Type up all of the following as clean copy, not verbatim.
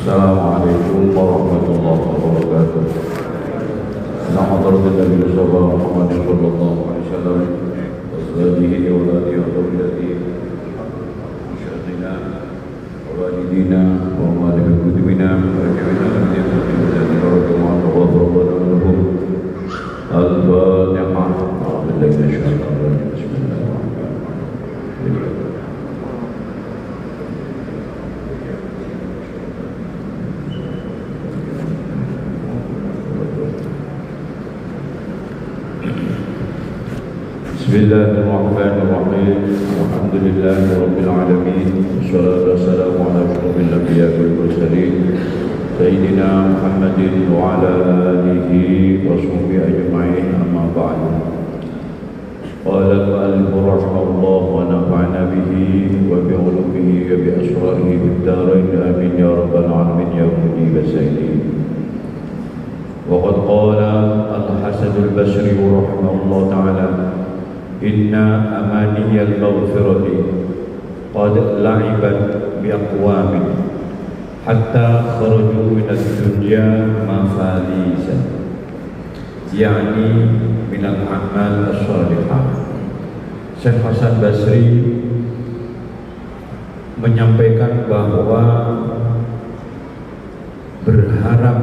Assalamualaikum warahmatullahi wabarakatuh. Ila hadratil Nabi Muhammad sallallahu alaihi wasallam wasalihi wa alihi wa sahbihi musyahidina wa walidina wa walidil kutubina wa jami'ina min al-Fatihah. Bismillahirrahmanirrahim. Bismillahirrahmanirrahim. Alhamdulillahi rabbil alamin. Wassalatu wassalamu ala asyrafil anbiya'i wal mursalin sayyidina Muhammadin wa ala alihi wa sahbihi ajma'in. Amma ba'du. Qala al-mu'allif rahimahullah wa nafa'ana bihi wa bi 'ulumihi wa bi asrarihi fid dharain amin ya rabbal alamin ya mujib as-sa'ilin. وقد قال الحسن البصري رحمه الله تعالى إن أماني المغفرة قد لعبت بأقوام حتى خرجوا من الدنيا مفاليسا يعني من الأعمال الصالحة. Syekh Hasan Basri menyampaikan bahwa berharap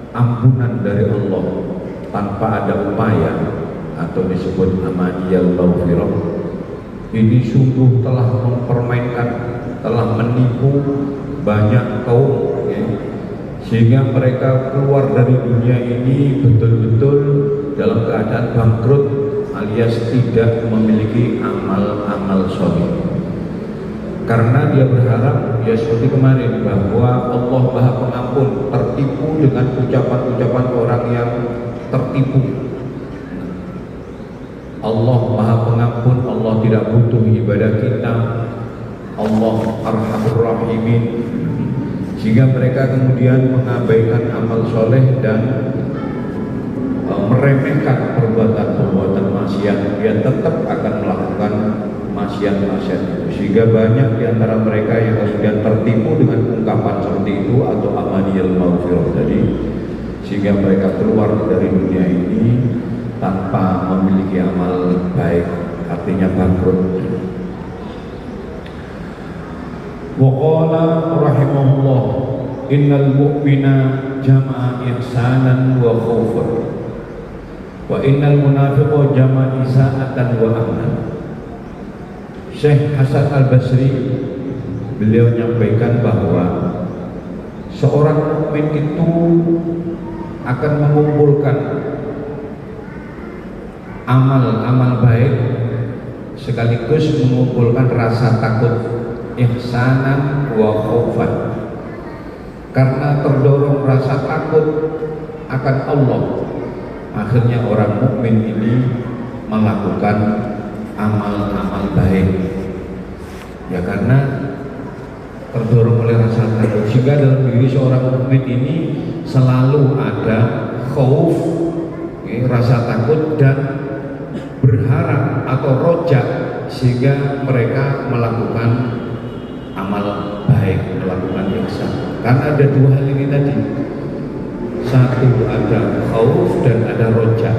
ampunan dari Allah tanpa ada upaya atau disebut amaniyal maghfirah ini sungguh telah mempermainkan, telah menipu banyak kaum ya, sehingga mereka keluar dari dunia ini betul-betul dalam keadaan bangkrut alias tidak memiliki amal-amal sholih. Karena dia berharap, ya seperti kemarin, bahwa Allah Maha Pengampun, tertipu dengan ucapan-ucapan orang yang tertipu. Allah Maha Pengampun, Allah tidak butuh ibadah kita, Allah Arhamur Rahimin. Sehingga mereka kemudian mengabaikan amal soleh dan meremehkan perbuatan-perbuatan maksiat. Dia tetap akan melakukan maksiat-maksiat itu, sehingga banyak di antara mereka yang kemudian tertipu dengan ungkapan seperti itu atau amaniyal maghfirah tadi, sehingga mereka keluar dari dunia ini tanpa memiliki amal baik, artinya bangkrut. Wa qala rahimahullah innal mu'mina jama'a ihsanan wa khawfan wa innal munafiqa jama'a isa'atan wa amnan. Syekh Hasan Al-Basri beliau menyampaikan bahwa seorang mukmin itu akan mengumpulkan amal-amal baik sekaligus mengumpulkan rasa takut, ihsanan wa khaufan. Karena terdorong rasa takut akan Allah, akhirnya orang mukmin ini melakukan amal-amal baik. Ya karena terdorong oleh rasa takut, sehingga dalam diri seorang mukmin ini selalu ada khauf, rasa takut dan berharap atau rojak, sehingga mereka melakukan amal baik, melakukan ihsan. Karena ada dua hal ini tadi, satu ada khauf dan ada rojak.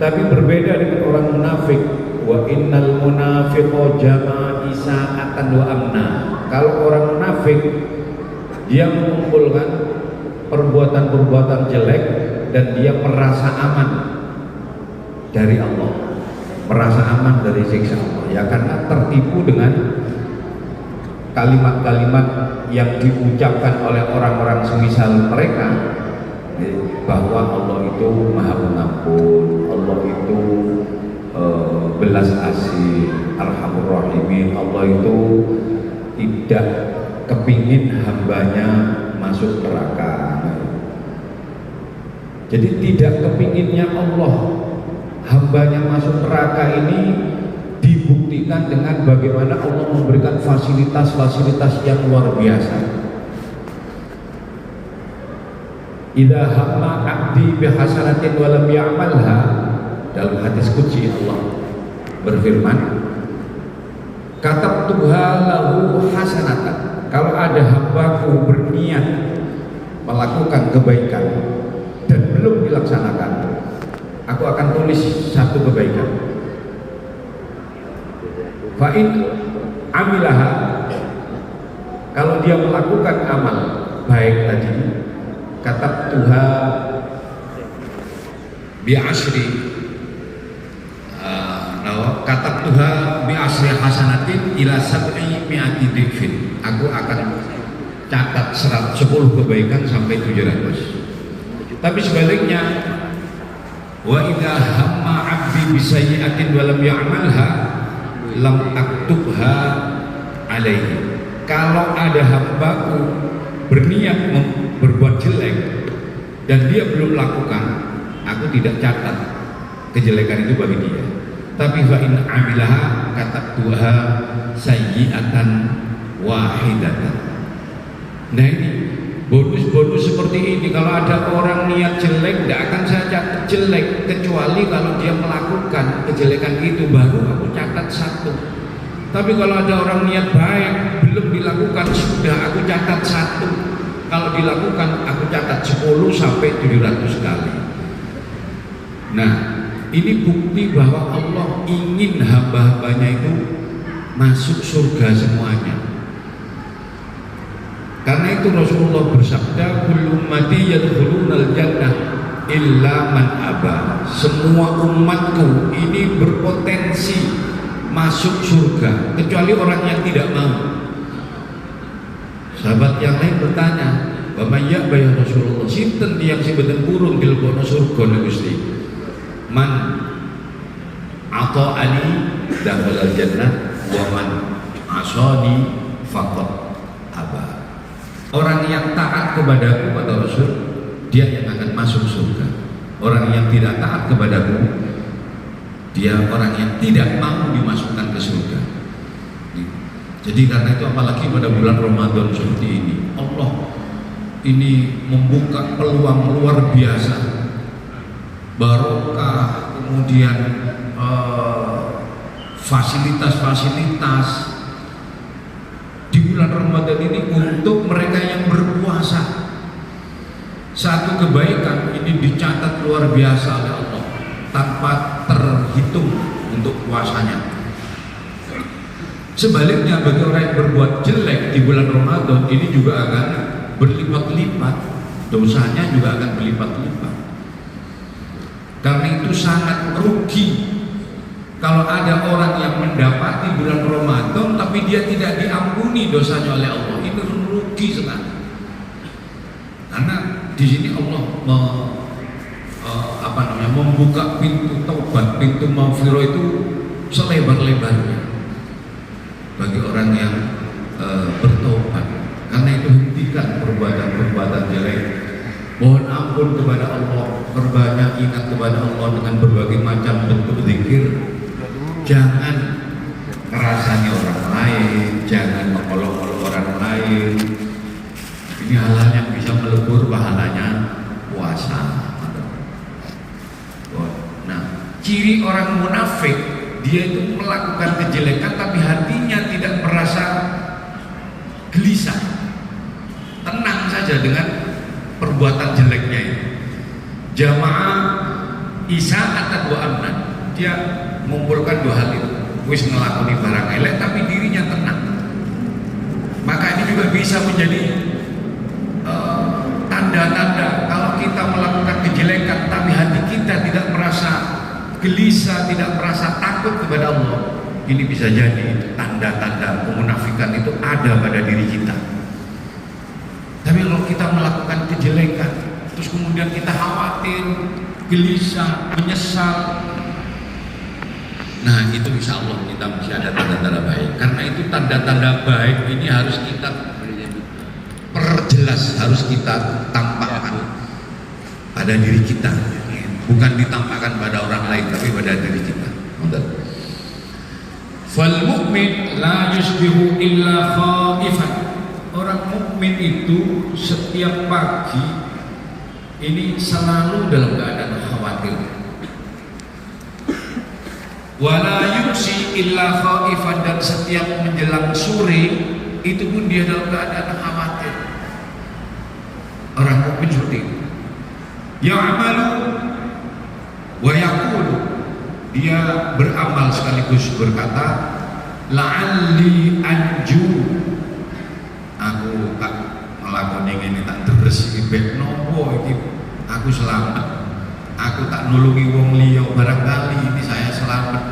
Tapi berbeda dengan orang munafik. Wa innal munafiqa jama'a isa'atan wa amna. Kalau orang munafik, dia mengumpulkan perbuatan-perbuatan jelek dan dia merasa aman dari Allah, merasa aman dari siksa Allah. Ya karena tertipu dengan kalimat-kalimat yang diucapkan oleh orang-orang semisal mereka, bahwa Allah itu Maha Pengampun, Allah itu belas asih, Arhamur Rahimin, Allah itu tidak kepingin hambanya masuk neraka. Jadi tidak kepinginnya Allah hambanya masuk neraka ini dibuktikan dengan bagaimana Allah memberikan fasilitas-fasilitas yang luar biasa. Idza hamma 'abdi bihasanatin wa lam ya'malha, dalam hadis qudsi Allah berfirman, katabtuha lahu hasanatan, kalau ada hambaku berniat melakukan kebaikan dan belum dilaksanakan, aku akan tulis satu kebaikan. Fa'in amilaha, kalau dia melakukan amal baik tadi, kata Tuhan bi asri kata Tuhan bi asri hasanatin ila sab'i mi'ati dhifin, aku akan catat 10 kebaikan sampai 700. Tapi sebaliknya, wa idza hamma 'abdi bi sayyi'atin wa lam ya'malha lam aktubha alaihi, kalau ada hambaku berniat berbuat jelek dan dia belum lakukan, aku tidak catat kejelekan itu bagi dia. Tapi fa in amilaha kata Tuhan sayyi'atan wahidatan. Nah ini bonus-bonus seperti ini. Kalau ada orang niat jelek, tidak akan saya catat jelek, kecuali kalau dia melakukan kejelekan itu, baru aku catat 1. Tapi kalau ada orang niat baik belum dilakukan, sudah aku catat 1. Kalau dilakukan, aku catat 10 sampai 700 kali. Nah, ini bukti bahwa Allah ingin hamba-hambanya itu masuk surga semuanya. Karena itu Rasulullah bersabda, kullu ummati yadkhulunal jannah illa man aba. Semua umatku ini berpotensi masuk surga kecuali orang yang tidak mau. Sahabat yang lain bertanya, "Bapak ya bayar Rasulullah, sinten tiyang sing mboten purun dilebokno surga niku Gusti?" Man ata'ani dakhalal jannah wa man asani faqad aba. Orang yang taat kepadaku, kata Rasul, dia yang akan masuk surga. Orang yang tidak taat kepadaku, dia orang yang tidak mau dimasukkan ke surga. Jadi karena itu apalagi pada bulan Ramadan seperti ini, Allah ini membuka peluang luar biasa, barokah, kemudian fasilitas-fasilitas di bulan Ramadan ini untuk mereka yang berpuasa. Satu kebaikan ini dicatat luar biasa oleh Allah tanpa terhitung untuk puasanya. Sebaliknya bagi orang yang berbuat jelek di bulan Ramadan ini juga akan berlipat-lipat, dosanya juga akan berlipat-lipat. Karena itu sangat rugi kalau ada orang yang mendapati bulan Ramadan tapi dia tidak diampuni dosanya oleh Allah. Itu rugi sekali. Karena di sini Allah membuka pintu taubat, pintu maghfirah itu selebar-lebarnya bagi orang yang bertobat. Karena itu hentikan perbuatan-perbuatan jelek. Mohon ampun kepada Allah, perbanyak ingat kepada Allah dengan berbagai macam bentuk zikir. Jangan ngerasani orang lain, jangan mengolok-olok orang lain. Ini hal-hal yang bisa melebur pahalanya puasa. Nah, ciri orang munafik, dia itu melakukan kejelekan tapi hatinya tidak merasa gelisah, tenang saja dengan perbuatan jeleknya itu. Jamaah isa'atan wa amnan, dia mengumpulkan 2 hal itu, wis ngelakoni barang elek tapi dirinya tenang. Maka ini juga bisa menjadi tanda-tanda kalau kita melakukan kejelekan tapi hati kita tidak merasa gelisah, tidak merasa takut kepada Allah. Ini bisa jadi tanda-tanda kemunafikan itu ada pada diri kita. Tapi kalau kita melakukan kejelekan terus kemudian kita khawatir, gelisah, menyesal, nah itu insya Allah kita masih ada tanda-tanda baik. Karena itu tanda-tanda baik ini harus kita perjelas, harus kita tampakkan pada diri kita, bukan ditampakkan pada orang lain tapi pada diri kita. Fal mu'min la yusbihu illa khaifan. Orang mukmin itu setiap pagi ini selalu dalam keadaan khawatir. Wala yumsi illa khaifan, dan setiap menjelang sore itu pun dia dalam keadaan khawatir. Orang mukmin seperti itu. Ya'malu wa yaqulu, dia beramal sekaligus berkata, la'alli anju, aku tak ngelakoni ini, tak deres ibet nopo iki, aku selamat, aku tak nulungi wong liya, barangkali ini saya selamat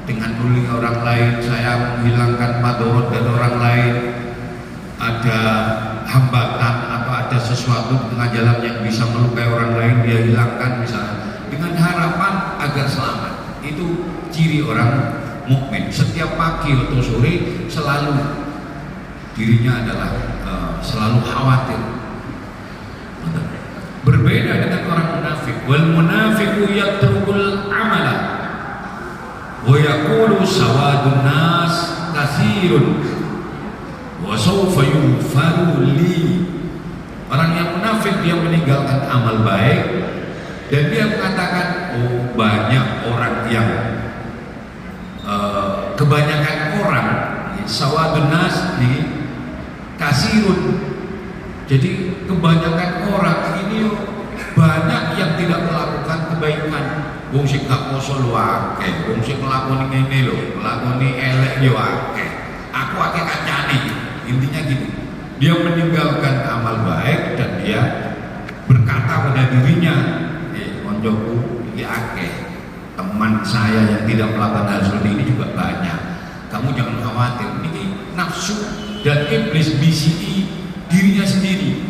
dengan nulungi orang lain, saya menghilangkan madorot dari orang lain, ada hambatan atau ada sesuatu di tengah jalan yang bisa melukai orang lain, dia hilangkan misalnya, dengan harapan agar selamat. Itu ciri orang mukmin. Setiap pagi atau sore selalu dirinya adalah selalu khawatir. Berbeda dengan orang munafik. Wal munafiqu yatrukul amala wa yaqulu sawadun nas katsirun wa sawfa yughfaru li. Orang yang munafik, dia meninggalkan amal baik dan dia mengatakan, oh banyak orang yang kebanyakan orang, sawadun nas ini kasirun, jadi kebanyakan orang ini banyak yang tidak melakukan kebaikan. Wong sing gak poso lu akeh, wong sing nglakoni ngene lho, nglakoni elek yo akeh. Aku akeh kancane. Intinya gitu. Dia meninggalkan amal baik dan dia berkata pada dirinya, koncoku iki akeh. Teman saya yang tidak melakukan hal seperti ini juga banyak. Kamu jangan khawatir. Ini nafsu dan iblis bisiki dirinya sendiri.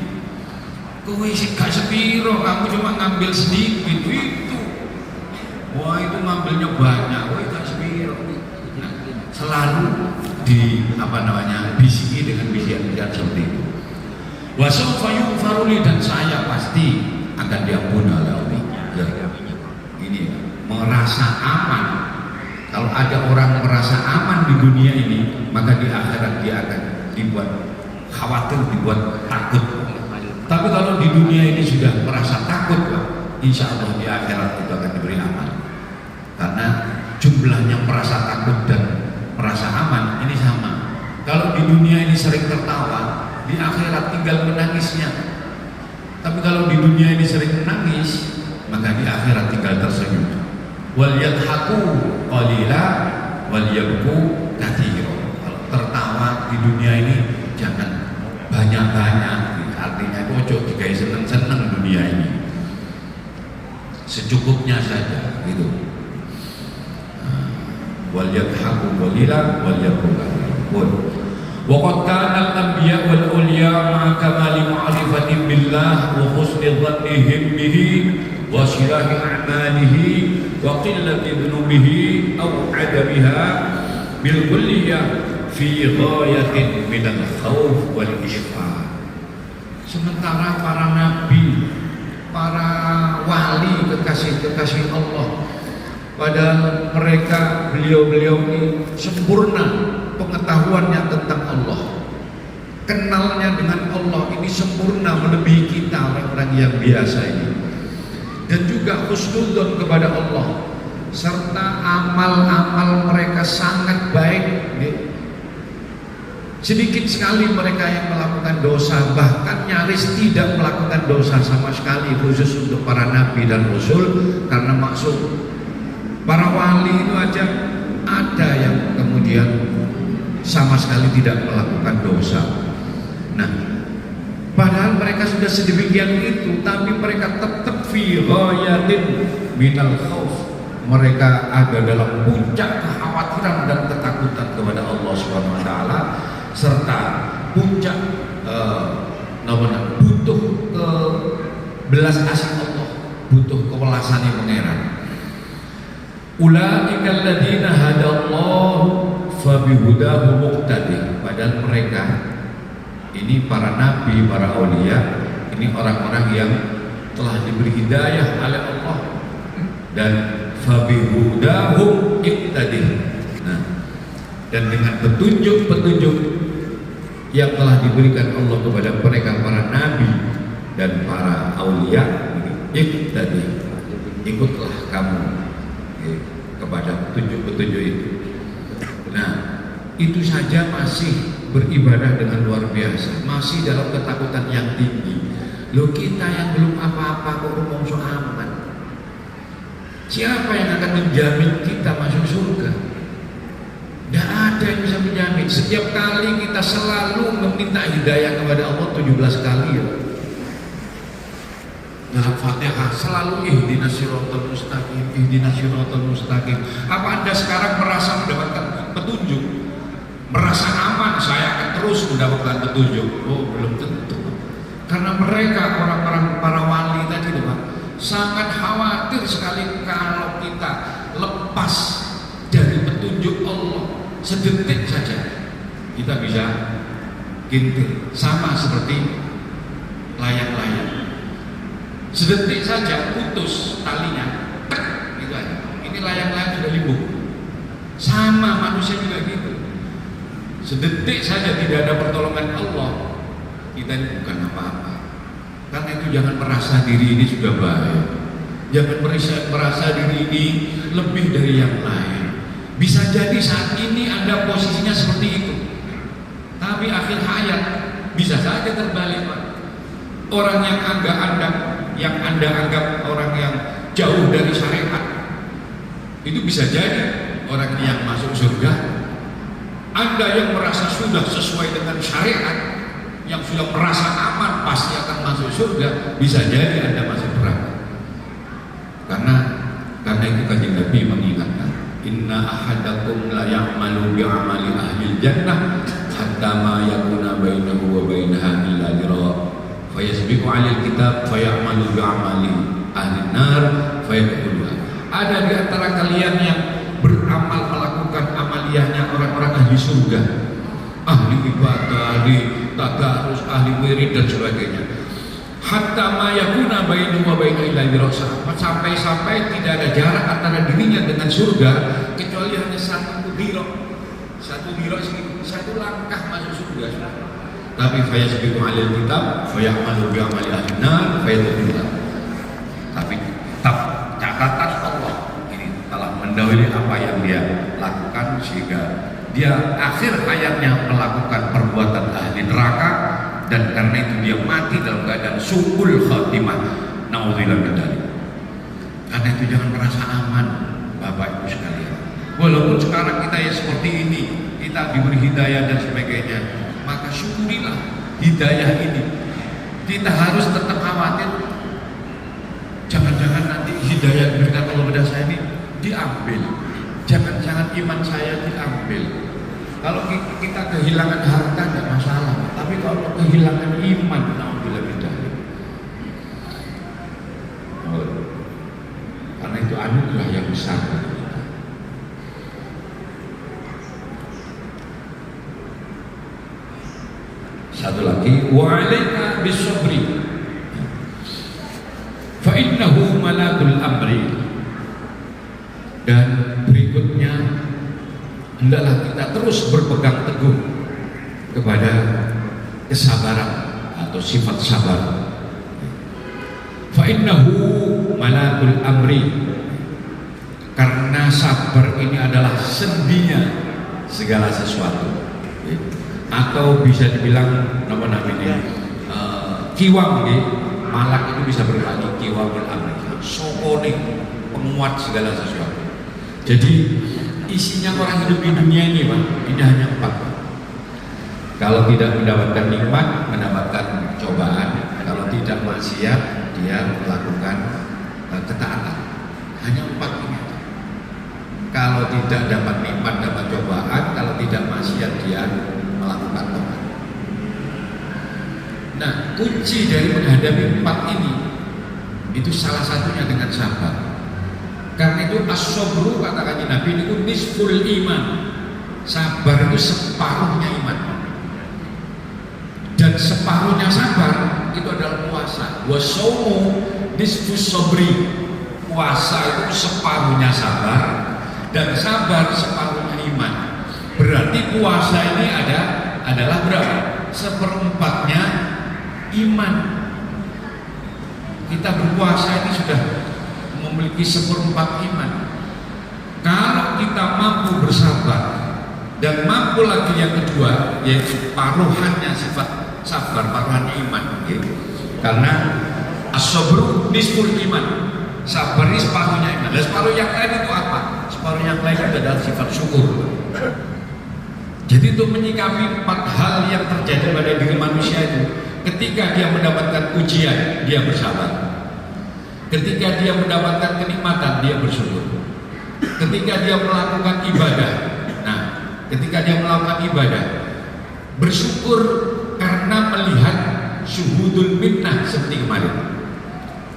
Kowe sih gak sepiro, kamu cuma ngambil sedikit itu. Wah itu ngambilnya banyak, kowe gak sepiro. Nah, selalu bisiki dengan bisikan seperti itu. Wa sawfa yughfaru li, dan saya pasti akan diampuni oleh Allah. Ya, ini merasa aman. Kalau ada orang merasa aman di dunia ini, maka di akhirat dia akan dibuat khawatir, dibuat takut. Tapi kalau di dunia ini sudah merasa takut, insya Allah di akhirat itu akan diberi aman. Karena jumlahnya merasa takut dan merasa aman ini sama. Kalau di dunia ini sering tertawa, di akhirat tinggal menangisnya. Tapi kalau di dunia ini sering menangis, maka di akhirat tinggal tersenyum. Wal yadhaku qalila wal yabku katsira. Kalau tertawa di dunia ini jangan banyak-banyak. Artinya itu ojo digawe seneng-seneng dunia ini. Secukupnya saja gitu. Wal yadhaku qalila wal yabku katsira. Wa qad kana al-anbiya wal ulya ma'a kamali ma'rifati billah wa husni dhannihim bihi wa shirahi a'malihi wa qillati dhunubihi aw adamiha bil kulliyah fi ghayatin min al-khawf wal ishfaq. Sementara para nabi, para wali, kekasih-kekasih Allah, padahal mereka, beliau-beliau ini sempurna pengetahuannya tentang Allah, kenalnya dengan Allah ini sempurna melebihi kita orang-orang yang biasa ini. Dan juga husnudzon kepada Allah, serta amal-amal mereka sangat baik. Sedikit sekali mereka yang melakukan dosa, bahkan nyaris tidak melakukan dosa sama sekali, khusus untuk para nabi dan rasul, karena maksud para wali itu aja ada yang kemudian sama sekali tidak melakukan dosa. Nah, padahal mereka sudah sedemikian itu, tapi mereka tetap fi ghayatin minal khauf. Mereka ada dalam puncak kekhawatiran dan ketakutan kepada Allah Subhanahu wa taala, serta puncak butuh ke belas kasih Allah, butuh kewelasannya pangeran. Ulaikal ladzina hadallahu fabihudahu muqtadi. Padahal mereka ini para nabi, para aulia, ini orang-orang yang telah diberi hidayah oleh Allah, dan fabihudahu iqtadi. Nah, dan dengan petunjuk-petunjuk yang telah diberikan Allah kepada mereka para nabi dan para aulia, iqtadi, ikutlah kamu kepada petunjuk-petunjuk itu. Nah, itu saja masih beribadah dengan luar biasa, masih dalam ketakutan yang tinggi. Loh, kita yang belum apa-apa kok ngomong so aman. Siapa yang akan menjamin kita masuk surga? Tidak ada yang bisa menjamin. Setiap kali kita selalu meminta hidayah kepada Allah 17 kali ya. Dalam Fatihah selalu ihdinas siratal mustaqim, ihdinas siratal mustaqim. Apa Anda sekarang merasa mendapatkan petunjuk? Merasa aman, saya akan terus mendapatkan petunjuk? Oh, belum tentu. Karena mereka orang-orang para wali tadi Pak, sangat khawatir sekali kalau kita lepas dari petunjuk Allah sedetik saja kita bisa ginting, sama seperti layang-layang. Sedetik saja putus talinya, gitu aja. Ini layang-layang sudah limbung. Sama manusia juga gitu. Sedetik saja tidak ada pertolongan Allah, kita ini bukan apa-apa. Karena itu jangan merasa diri ini sudah baik. Jangan merasa diri ini lebih dari yang lain. Bisa jadi saat ini Anda posisinya seperti itu, tapi akhir hayat bisa saja terbalik Pak. Orang yang Anda anggap orang yang jauh dari syariat, itu bisa jadi orang yang masuk surga. Anda yang merasa sudah sesuai dengan syariat, yang sudah merasa aman pasti akan masuk surga, bisa jadi Anda masuk neraka. Karena itu Kanjeng Nabi mengingatkan, inna ahadakum la ya'malu bi'amali ahli jannah hatta ma yakuna bainahu wa bainaha illa dira' fayasbiqu 'alal kitab fayamalu bi'amali ahli nar fayadkhuluha. Ada di antara kalian yang beramal melakukan amaliyahnya orang-orang ahli surga, ahli ibadah, ahli tadarus, ahli wirid dan sebagainya. Hatta ma yakuna bainahu wa bainaha illa dira', sampai tidak ada jarak antara dirinya dengan surga kecuali hanya satu dira' satu langkah masuk surga. Tapi fayasbiqu 'alal kitab fayamalu bi'amali ahli nar fayadkhuluha. Tapi catatan Allah ini telah mendahului apa yang dia lakukan sehingga dia akhir hayatnya melakukan perbuatan ahli neraka, dan karena itu dia mati dalam keadaan su'ul khatimah. Naudzubillah min dzalik. Karena itu jangan merasa aman Bapak Ibu sekalian. Walaupun sekarang kita ya seperti ini, kita diberi hidayah dan sebagainya, maka syukurilah hidayah ini. Kita harus tetap khawatir, jangan-jangan nanti hidayah diberikan Allah pada saya ini diambil, jangan-jangan iman saya diambil. Kalau kita kehilangan harta tidak masalah, tapi kalau kehilangan iman, naudzubillah min dzalik. Karena itu anugerah yang besar bagi kita. Satu lagi, wa 'alaika bis-sabri fa innahu malakul amri. Dan berikutnya, hendaklah kita terus berpegang teguh kepada kesabaran atau sifat sabar. Fa innahu malakul amri, karena sabar ini adalah sendinya segala sesuatu, atau bisa dibilang nama namanya kiwam. Malak itu bisa berarti kiwamul amri, sokone, penguat segala sesuatu. Jadi isinya orang hidup di dunia ini Pak, ini hanya 4. Kalau tidak mendapatkan nikmat, mendapatkan cobaan. Kalau tidak maksiat, dia melakukan ketaatan. Hanya 4 ini. Kalau tidak dapat nikmat, dapat cobaan. Kalau tidak maksiat, dia melakukan tobat. Nah, kunci dari menghadapi 4 ini, itu salah satunya dengan sabar. Karena itu as-sabru, katakan Nabi, itu nisful iman. Sabar itu separuhnya iman. Dan separuhnya sabar itu adalah puasa. Wa shaumu nisfus sabri. Puasa itu separuhnya sabar, dan sabar separuhnya iman. Berarti puasa ini adalah berapa? 1/4-nya iman. Kita berpuasa ini sudah memiliki 1/4 iman. Kalau kita mampu bersabar, Dan mampu lagi yang kedua, yaitu paruhannya sifat sabar, paruhannya iman. Karena as-sabru nisful iman, sabar ini separuhnya iman. Dan separuh yang lain itu apa? Separuh yang lain adalah sifat syukur. Jadi untuk menyikapi 4 hal yang terjadi pada diri manusia itu, ketika dia mendapatkan ujian, dia bersabar. Ketika dia mendapatkan kenikmatan, dia bersyukur. Ketika dia melakukan ibadah, ketika dia melakukan ibadah, bersyukur karena melihat syuhudul minnah seperti kemarin.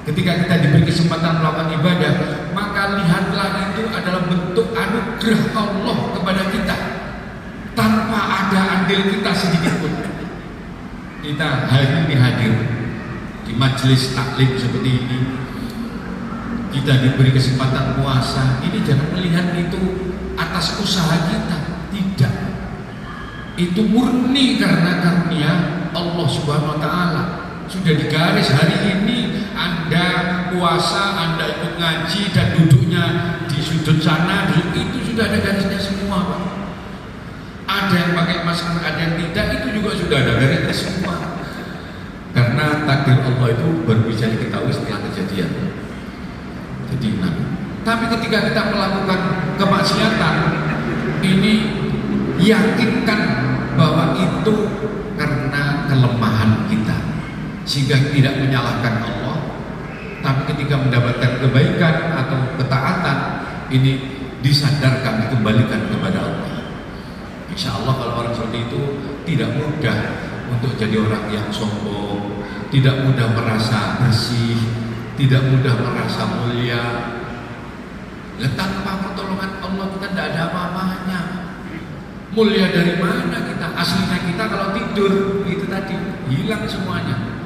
Ketika kita diberi kesempatan melakukan ibadah, maka lihatlah itu adalah bentuk anugerah Allah kepada kita, tanpa ada andil kita sedikit pun. Kita hari ini hadir di majelis taklim seperti ini, kita diberi kesempatan puasa. Ini jangan melihat itu atas usaha kita, tidak. Itu murni karena karunia Allah Subhanahu wa Ta'ala. Sudah digaris hari ini Anda puasa, Anda ikut ngaji dan duduknya di sudut sana, itu sudah ada garisnya semua, Pak. Ada yang pakai masker, ada yang tidak, itu juga sudah ada garisnya semua. Karena takdir Allah itu baru bisa diketahui setelah kejadian. Jadi, tapi ketika kita melakukan kemaksiatan, ini yakinkan bahwa itu karena kelemahan kita, sehingga tidak menyalahkan Allah. Tapi ketika mendapatkan kebaikan atau ketaatan, ini disadarkan, dikembalikan kepada Allah. Insya Allah kalau orang seperti itu tidak mudah untuk jadi orang yang sombong, tidak mudah merasa bersih, tidak mudah merasa mulia. Tanpa pertolongan Allah kita tidak ada apa-apanya. Mulia dari mana kita? Aslinya kita kalau tidur itu tadi hilang semuanya.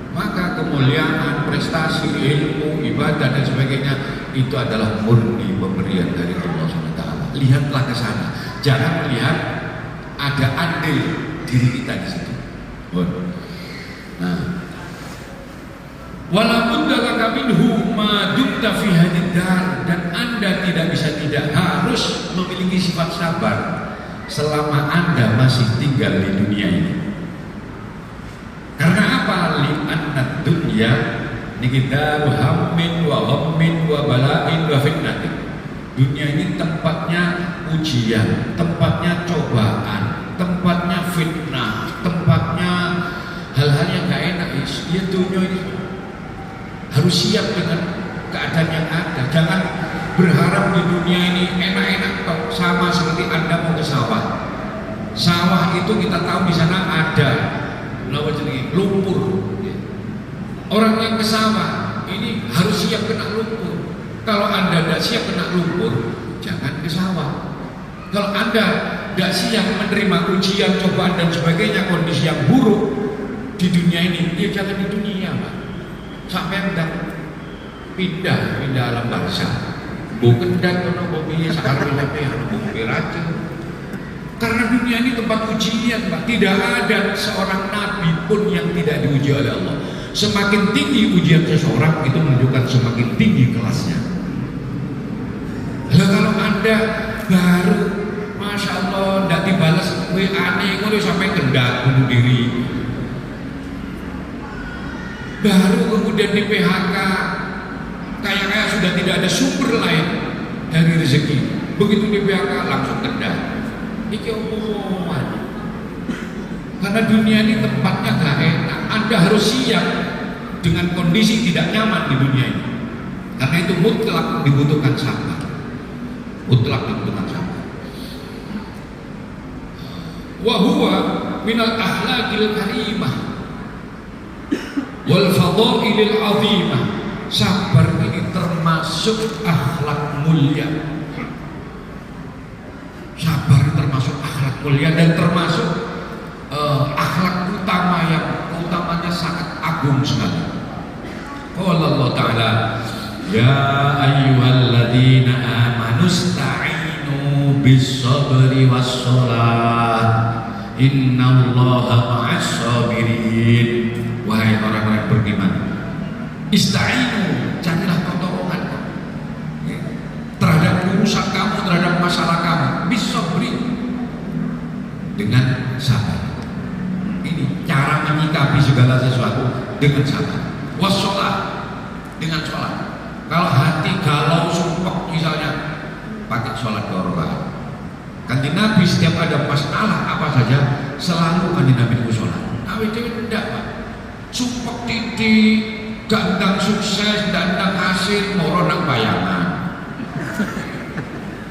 Maka kemuliaan, prestasi, ilmu, ibadah dan sebagainya itu adalah murni pemberian dari Allah SWT. Lihatlah ke sana, jangan melihat ada andil diri kita di situ. Nah, walaupun dalam minhu ma dumta fi hadid dar, dan Anda tidak bisa tidak harus memiliki sifat sabar selama Anda masih tinggal di dunia ini. Karena apa? Li'anna dunya nikidaru hammin wa ghammin wa bala'in wa fitnatin. Dunia ini tempatnya ujian, tempatnya cobaan, tempatnya fitnah, tempatnya hal-hal yang gak enak. Ya dunia ini harus siap dengan keadaan yang ada. Jangan berharap di dunia ini enak-enak toh, sama seperti Anda mau ke sawah. Sawah itu kita tahu di sana ada lumpur. Orang yang ke sawah ini harus siap kena lumpur. Kalau Anda tidak siap kena lumpur, jangan ke sawah. Kalau Anda tidak siap menerima ujian, cobaan dan sebagainya, kondisi yang buruk di dunia ini, ya jangan di dunia, Pak. Sampai Anda pindah alam bangsa. Bukan dan mobilnya sekarang aja. Karena dunia ini tempat ujian, Pak. Tidak ada seorang nabi pun yang tidak diuji oleh Allah. Semakin tinggi ujian seseorang, itu menunjukkan semakin tinggi kelasnya. Lalu kalau Anda baru, Masya Allah, tidak dibalas WA-nya, itu sampai kendak bunuh diri. Baru kemudian di PHK, kayak sudah tidak ada sumber lain dari rezeki. Begitu di PHK langsung kendak. Ini omongan. Karena dunia ini tempatnya gak enak. Anda harus siap dengan kondisi tidak nyaman di dunia ini. Karena itu mutlak dibutuhkan sabar. Mutlak dibutuhkan sabar. Wa huwa minal akhlaqil karimah wal fadailil azimah. Sabar ini termasuk akhlak mulia. Sabar termasuk akhlak mulia dan termasuk akhlak utama yang utamanya sangat agung sekali. Qala Allah Ta'ala, ya ayyuhalladzina amanu ista'inu bis-sabri was-shalah innallaha ma'as-sabirin. Wahai orang-orang beriman, ista'inu, carilah pertolongan terhadap urusan kamu, terhadap masalah kamu, bis-sabri, dengan sabar. Ini cara menyikapi segala sesuatu dengan sabar. Wassalat, dengan sholat. Kalau hati galau sumpek misalnya, pakai sholat 2 rakaat. Kanjeng Nabi setiap ada masalah apa saja selalu kanjeng Nabi itu sholat. Nabi itu tidak Pak. Sumpek titik, gandang sukses, gandang hasil, moro nang bayangan.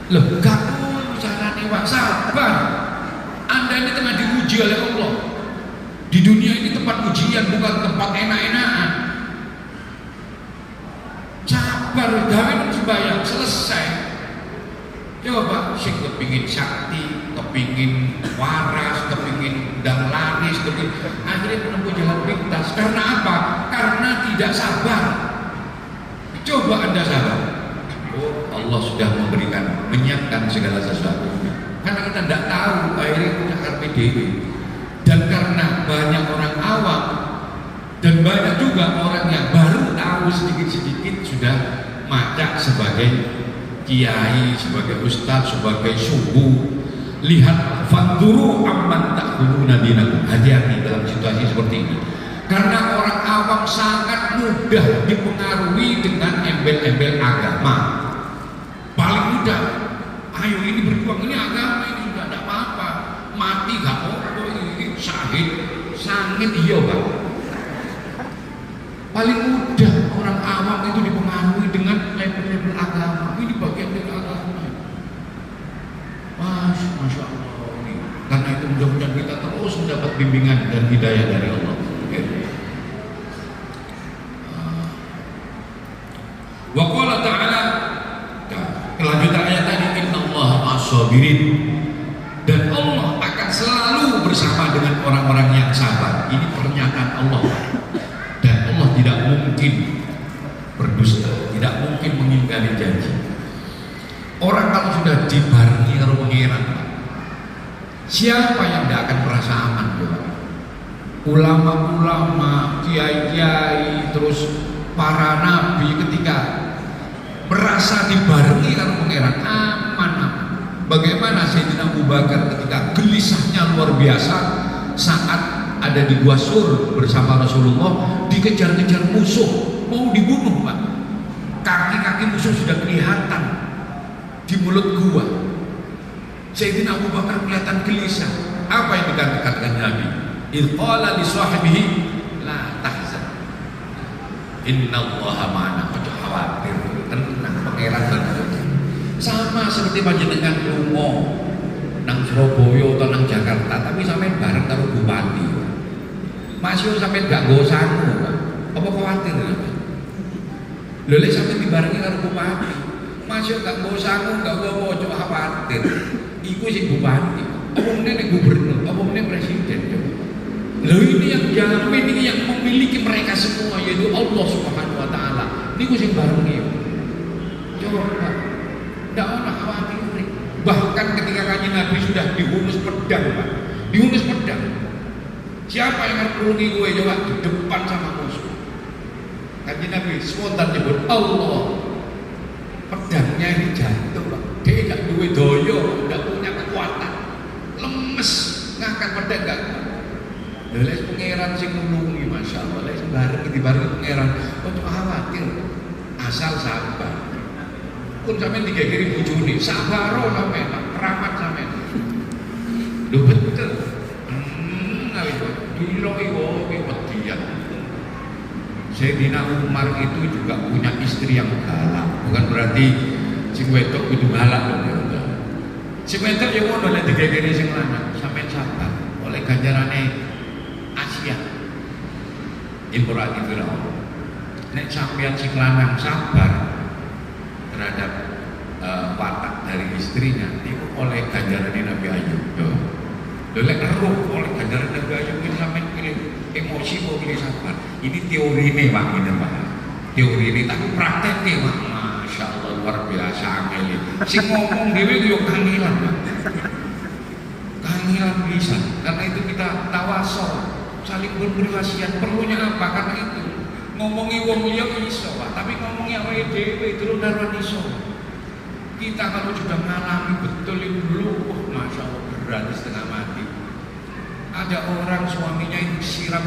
Loh, gak perlu carane Pak, sabar. Anda ini tengah diuji oleh Allah. Di dunia ini tempat ujian, bukan tempat enak-enakan. Sabar, gawe sembahyang selesai. Coba sing kepingin sakti, kepingin waras, kepingin dan laris, kepingin akhirnya menempuh jalan pintas. Karena apa? Karena tidak sabar. Coba Anda sabar. Oh, Allah sudah memberikan, menyiapkan segala sesuatu. Karena kita tidak tahu akhirnya punya PDW. Dan karena banyak orang awam dan banyak juga orang yang baru tahu sedikit-sedikit sudah macak sebagai kiai, sebagai ustaz, sebagai subuh. Lihat, fanduru amman ta'khuduna dinakum. Hati-hati dalam situasi seperti ini. Karena orang awam sangat mudah dipengaruhi dengan embel-embel agama. Paling mudah, ayo ini berjuang, ini agama, ini sudah tidak apa-apa. Mati gak apa-apa, ini syahid, sangit iya Pak. Paling mudah orang awam itu dipengaruhi dengan label-label agama. Ini bagian dari agama. Masya Allah ini. Karena itu mudah-mudahan kita terus mendapat bimbingan dan hidayah dari Allah. Wa qala ta'ala, kelanjutan ayat tadi, innallaha ma'as-sabirin, dan Allah akan selalu bersama dengan orang-orang yang sabar. Ini pernyataan Allah. Dan Allah tidak mungkin berdusta, tidak mungkin mengingkari janji. Orang kalau sudah dibarengi karo pangeran, siapa yang tidak akan merasa aman? Ulama-ulama, kiai-kiai, terus para nabi ketika merasa dibarengi karo pangeran, aman. Bagaimana Sayyidina Abu Bakar ketika gelisahnya luar biasa saat ada di Gua Sur bersama Rasulullah, dikejar-kejar musuh, mau dibunuh Pak. Kaki-kaki musuh sudah kelihatan di mulut gua. Sayyidina Abu Bakar kelihatan gelisah. Apa yang dikatakan Nabi? Idh qala li sahibihi la tahzan, innallaha ma'ana. Ojo khawatir, tenang, pangeran tenang. Sama seperti panjenengan lunga nang Surabaya atau nang Jakarta, tapi sampean bareng karo bupati. Masih sampean gak nggo sangu, apa khawatir? Lho lek sampean dibarengi karo bupati, masih gak nggo sangu, gak nggo ojo khawatir. Iku sing bupati, apa meneh gubernur, apa meneh presiden. Lho ini yang jamin, ini yang memiliki mereka semua, yaitu Allah Subhanahu wa taala. Niku sing barengi. Coba tidak ada khawatir. Bahkan ketika kanjeng Nabi sudah dihunus pedang Pak, dihunus pedang, siapa yang harus perungi gue coba di depan sama musuh? Kanjeng Nabi spontan nyebut Allah. Pedangnya ini jatuh Pak, dia tidak duwe doyo, tidak punya kekuatan, lemes ngangkat pedang gak. Lha pangeran sing nulungi, masya Allah. Lha bareng dibarengi pangeran, ojo khawatir, asal sabar. Pun sampean digegeri bojone, sabaro sampean, keramat sampean. Lho betul. Ngawi kok diroi wae wedian. Sayyidina Umar itu juga punya istri yang galak. Bukan berarti sing wedok kudu galak lho. Sing wedok ya ngono lek digegeri sing lanang, sampean sabar. Oleh ganjarane Asia. Imra'atul Firaun. Nek sampean sing lanang sabar terhadap watak dari istrinya, itu oleh ganjaran Nabi Ayub. Lek eruh oleh ganjaran Nabi Ayub ini sampai pilih emosi mau pilih sabar. Ini teori ini Pak, ini Pak. Teori ini, tapi prakteknya Pak, masya Allah luar biasa angel. Si ngomong dewe yo kangilan Pak. Kangilan bisa. Karena itu kita tawasol, saling berberi wasiat. Perlunya apa? Karena itu ngomongi wong liya iso Pak, tapi ngomongi awake dhewe terus darwan iso. Kita kalau sudah mengalami betul itu dulu, masya Allah berat setengah mati. ada orang suaminya itu siram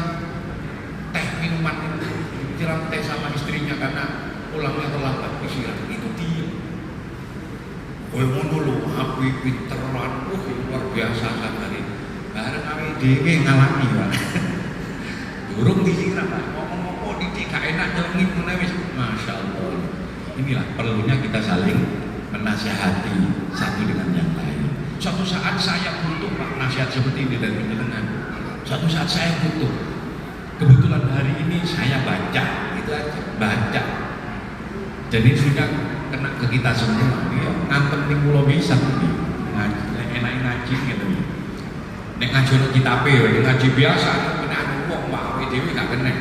teh minuman itu, siram teh sama istrinya karena pulangnya terlambat disiram, itu dia. Ngono lho, api pinteran, luar biasa sakare. Bareng awake dhewe ngalami Pak. Durung disiram, ngomong-ngomong didik gak enak nyelengi ngene wis. Masyaallah. Inilah perlunya kita saling menasihati satu dengan yang lain. Suatu saat saya butuh Pak nasihat seperti ini dari jenengan. Suatu saat saya butuh. Kebetulan hari ini saya baca, itu aja, baca. Jadi sudah kena ke kita semua. Ya, ngantem ning kula bisa iki. Enak ngaji gitu. Nek ngaji ono kitabe ya ngaji biasa, kena wong wae dhewe gak kena.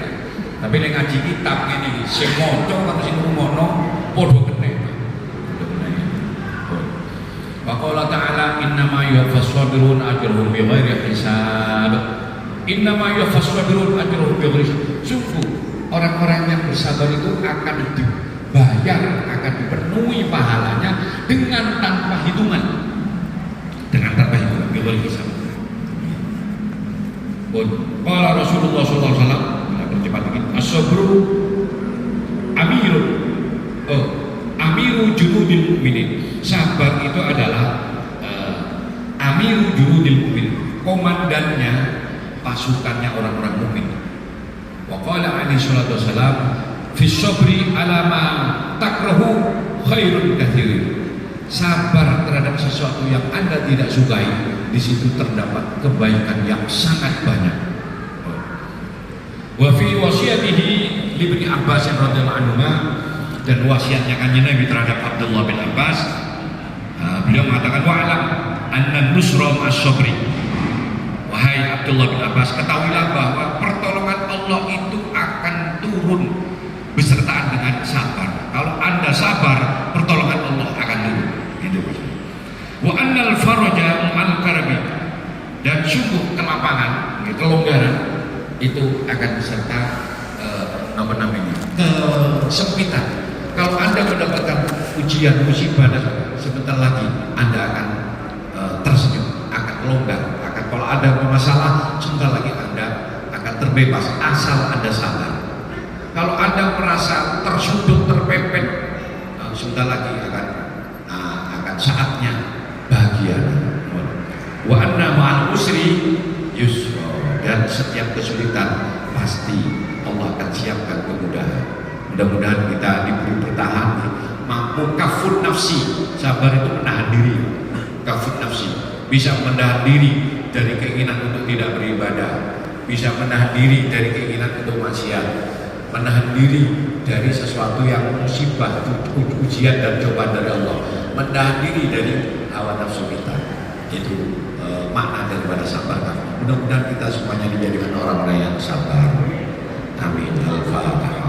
Tapi nek ngaji kitab ngene iki sing maca karo sing ngrumono padha kena. Wa qala ta'ala innama yuwaffas sabirun ajruhum bighairi hisab. Innama yuwaffas sabirun ajruhum bighairi hisab. Sungguh orang-orang yang bersabar itu akan dibayar, akan dipenuhi pahalanya dengan tanpa hitungan. Dengan tanpa hitungan bighairi hisab. Qala Rasulullah sallallahu alaihi wasallam, percepat dikit. As-sabru amirun. Amiru junudil mukminin. Sabar itu adalah amiru junudil mukminin, komandannya pasukannya orang-orang mukmin. Wa qala alaihi salatu wasalam fi sabri ala ma takrahu khairun katsir. Sabar terhadap sesuatu yang Anda tidak sukai, di situ terdapat kebaikan yang sangat banyak. Wa fi wasiyatihi li Ibnu Abbas radhiyallahu anhu, dan wasiatnya Kanjeng Nabi terhadap Abdullah bin Abbas, beliau mengatakan wa'lam anna nusra as-sabri. Wahai Abdullah bin Abbas, ketahuilah bahwa pertolongan Allah itu akan turun besertaan dengan sabar. Kalau Anda sabar, pertolongan Allah akan turun. Itu maksudnya. Wa annal faraja ma'al karbi, dan sungguh kelapangan, kelonggaran itu akan beserta kesempitan. Kalau Anda mendapatkan ujian, musibah, dan sebentar lagi Anda akan tersenyum, akan longgar, akan kalau ada masalah, sebentar lagi Anda akan terbebas asal Anda sabar. Kalau Anda merasa tersudut, terpepet, sebentar lagi akan saatnya bahagia. Wa anna ma'al usri yusra, dan setiap kesulitan pasti Allah akan siapkan kemudahan. Mudah-mudahan kita diberi bertahan, mampu kafun nafsi. Sabar itu menahan diri. Kafun nafsi bisa menahan diri dari keinginan untuk tidak beribadah, bisa menahan diri dari keinginan untuk maksiat, menahan diri dari sesuatu yang musibah, ujian dan cobaan dari Allah, menahan diri dari hawa nafsu kita. Itu makna daripada sabar. Mudah-mudahan kita semuanya dijadikan orang-orang yang sabar. Amin. Al-Fatihah.